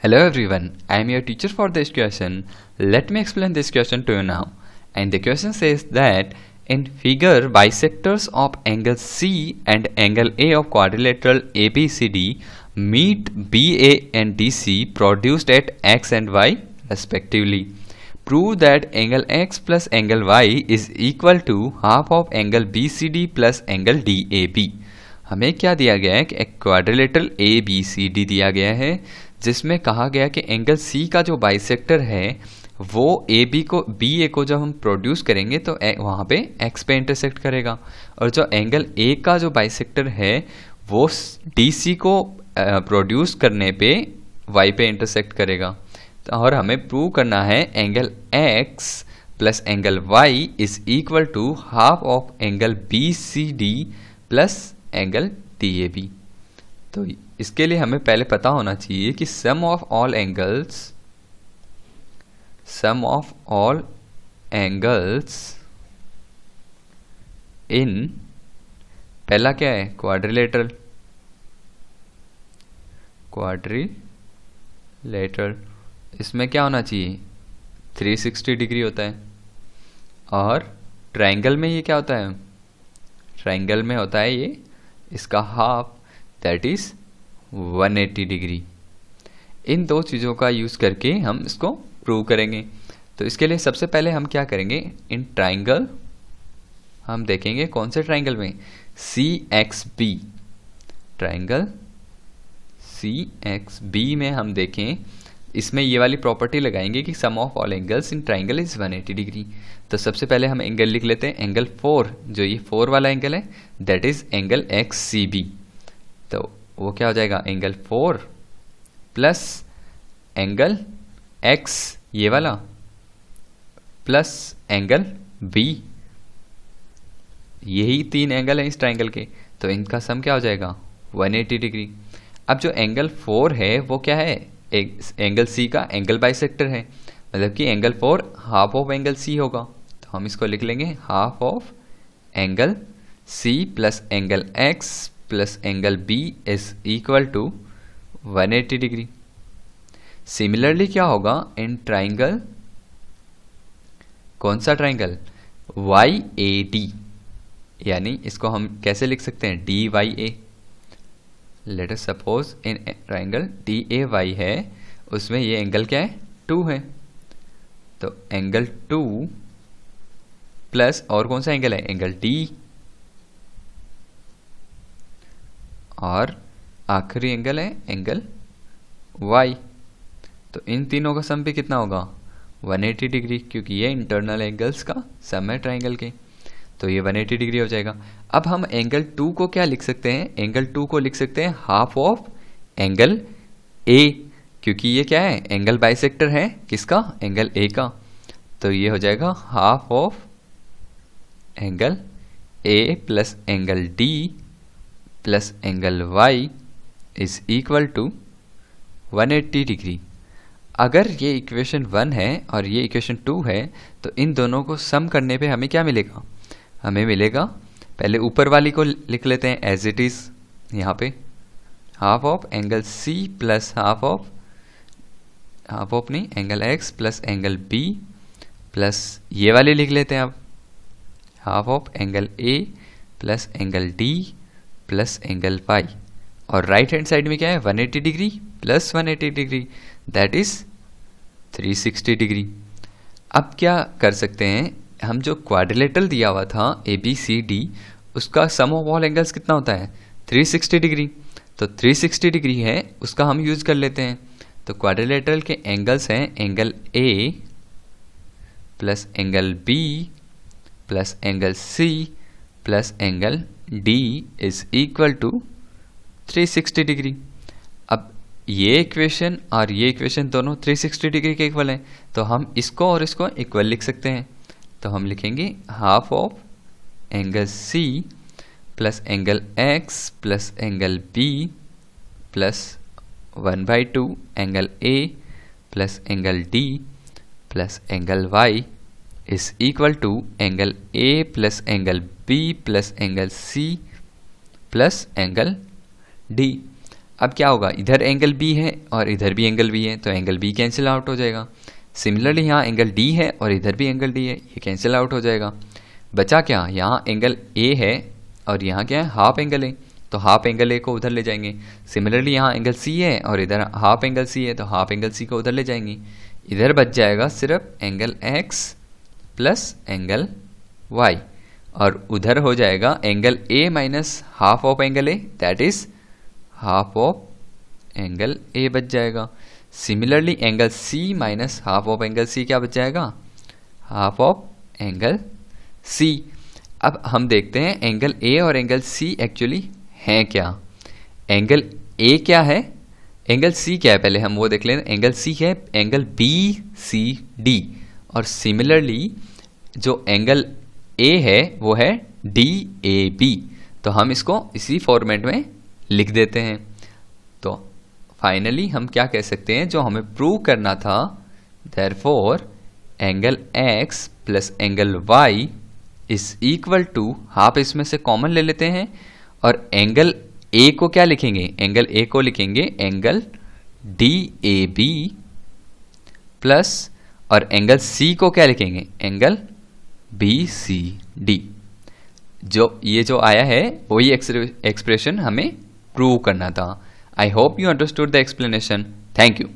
Hello everyone, I am your teacher for this question. Let me explain this question to you now. And the question says that in figure bisectors of angle C and angle A of quadrilateral ABCD meet BA and DC produced at X and Y respectively. Prove that angle X plus angle Y is equal to half of angle BCD plus angle DAB. हमें क्या दिया गया है कि एक quadrilateral ABCD दिया गया है जिसमें कहा गया कि एंगल C का जो बाइसेक्टर है वो BA को जब हम प्रोड्यूस करेंगे तो वहाँ पे X पे इंटरसेक्ट करेगा और जो एंगल A का जो बाइसेक्टर है वो DC को प्रोड्यूस करने पे Y पे इंटरसेक्ट करेगा। और हमें प्रूव करना है angle X plus angle Y is equal to half of angle BCD plus angle DAB। तो इसके लिए हमें पहले पता होना चाहिए कि सम ऑफ ऑल एंगल्स इन पहला क्या है क्वाड्रिलेटरल इसमें क्या होना चाहिए 360 डिग्री होता है और ट्रायंगल में ये क्या होता है ट्रायंगल में होता है ये इसका हाफ दैट इज 180 डिग्री। इन दो चीज़ों का यूज़ करके हम इसको प्रूव करेंगे। तो इसके लिए सबसे पहले हम क्या करेंगे इन ट्रायंगल हम देखेंगे कौन से ट्रायंगल में CXB ट्रायंगल CXB में हम देखें इसमें ये वाली प्रॉपर्टी लगाएंगे कि sum of all angles in triangle is 180 degree. तो सबसे पहले हम एंगल लिख लेते हैं एंगल 4 जो ये 4 वाला एंगल है दैट इज एंगल XCB। तो वो क्या हो जाएगा एंगल 4 प्लस एंगल X ये वाला प्लस एंगल B, यही 3 एंगल हैं इस ट्रायंगल के तो इनका सम क्या हो जाएगा 180 डिग्री। अब जो एंगल 4 है वो क्या है एंगल C का एंगल बाइसेक्टर है मतलब कि angle 4 half of angle C होगा। तो हम इसको लिख लेंगे half of angle C plus angle X plus angle B is equal to 180 degree. Similarly क्या होगा इन ट्राइंगल कौन सा ट्राइंगल YAD यानी इसको हम कैसे लिख सकते हैं DYA। Let us suppose in triangle DAY है उसमें ये एंगल क्या है 2 है तो एंगल 2 प्लस और कौन सा एंगल है एंगल D और आखिरी एंगल है एंगल Y। तो इन तीनों का सम भी कितना होगा 180 डिग्री क्योंकि ये इंटरनल एंगल्स का सम है ट्राइंगल के तो ये 180 डिग्री हो जाएगा। अब हम एंगल 2 को क्या लिख सकते हैं एंगल 2 को लिख सकते हैं हाफ ऑफ एंगल A क्योंकि ये क्या है एंगल बाइसेक्टर है किसका एंगल A का। तो ये हो जाएगा half of angle A plus angle D plus angle Y is equal to 180 degree. अगर ये इक्वेशन 1 है और ये इक्वेशन 2 है तो इन दोनों को सम करने पे हमें क्या मिलेगा हमें मिलेगा पहले ऊपर वाली को लिख लेते हैं एज इट इज यहाँ पे half of angle C plus half of नहीं angle X plus angle B plus ये वाले लिख लेते हैं अब half of angle A plus angle D plus angle Y और राइट हैंड साइड में क्या है 180 degree plus 180 degree that is 360 degree. अब क्या कर सकते हैं हम जो क्वाड्रिलेटरल दिया हुआ था ABCD उसका सम ऑफ ऑल एंगल्स कितना होता है 360 डिग्री। तो 360 डिग्री है उसका हम यूज कर लेते हैं। तो क्वाड्रिलेटरल के एंगल्स हैं angle A plus angle B plus angle C plus angle D is equal to 360 degree. अब ये इक्वेशन और ये इक्वेशन दोनों 360 डिग्री के इक्वल हैं तो हम इसको और इसको इक्वल लिख सकते हैं। तो हम लिखेंगे half of angle C plus angle X plus angle B plus 1/2 angle A plus angle D plus angle Y is equal to angle A plus angle B plus angle C plus angle D। अब क्या होगा, इधर angle B है और इधर भी angle B है, तो एंगल बी कैंसिल आउट हो जाएगा। सिमिलरली यहाँ एंगल डी है और इधर भी एंगल डी है, ये कैंसिल आउट हो जाएगा। बचा क्या, यहाँ एंगल ए है और यहाँ क्या है, हाफ एंगल है, तो हाफ एंगल ए को उधर ले जाएंगे। सिमिलरली यहाँ एंगल सी है और इधर हाफ एंगल सी है, तो हाफ एंगल सी को उधर ले जाएंगे। इधर बच जाएगा सिर्फ angle X plus angle Y, और उधर हो जाएगा angle A minus half of angle A, that is half of angle A बच जाएगा। Similarly angle C minus half of angle C क्या बच जाएगा, हाफ ऑफ एंगल सी। अब हम देखते हैं एंगल ए और एंगल सी एक्चुअली हैं क्या। एंगल ए क्या है, एंगल सी क्या है, पहले हम वो देख लें। एंगल सी है एंगल बी सी डी, और सिमिलरली जो एंगल ए है वो है डी ए बी, तो हम इसको इसी फॉर्मेट में लिख देते हैं। तो फाइनली हम क्या कह सकते हैं, जो हमें प्रूव करना था, therefore angle X plus angle Y is equal to, half इसमें से कॉमन ले लेते हैं, और एंगल ए को क्या लिखेंगे, एंगल ए को लिखेंगे angle D A B plus, और एंगल सी को क्या लिखेंगे, एंगल बी सी डी। जो ये जो आया है वही एक्सप्रेशन हमें प्रूव करना था। I hope you understood the explanation. Thank you.